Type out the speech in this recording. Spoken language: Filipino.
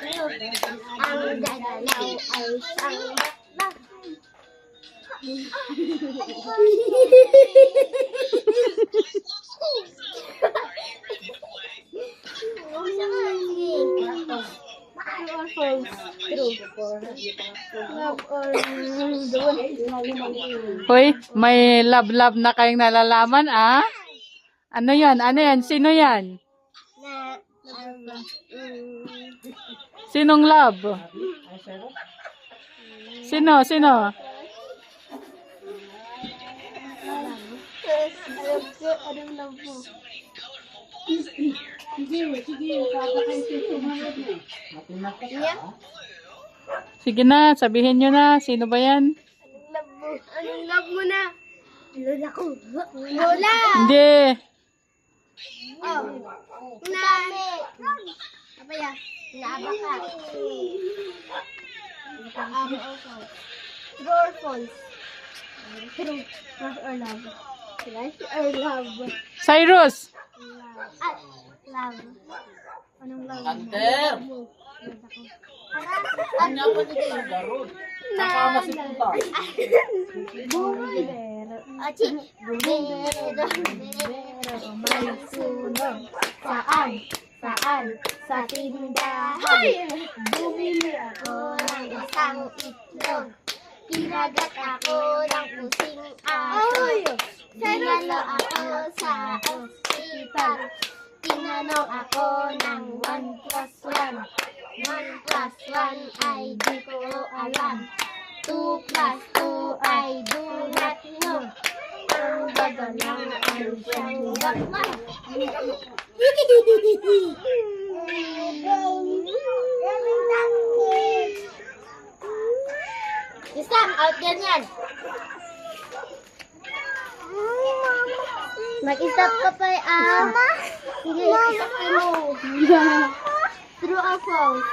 Ang gagalaw ay isang bakbak. Hoy, may love-love na kayong nalalaman, ah? Ano yan? Ano yan? Sino yan? Sinong love? Sino? Sino? Anong love mo? Sige na, sabihin nyo na. Sino ba yan? Anong love mo na? Lola ko. Lola! Hindi. Oh. Na. Apa ya? Laba ka. True or false? True or love? True or love? Cyrus. Love. Anong love? Hunter! Kanya pa dito yung garod. Nakama si Punta. Bumbero. Bumbero. May sunog. Saan? Saan? Sa tindahan. Bumili ako ng isang itlog. Kinagat ako ng pusing aso. Dinalo ako sa ospital. Tinanong ako ng 1+1. 1+1 ay di ko alam. 2+2 ay do not know. Ang gagalang ay siyang bakla. Isang out ganyan. Mag-stop ka pa Mama? Sige, stop mo. True or false?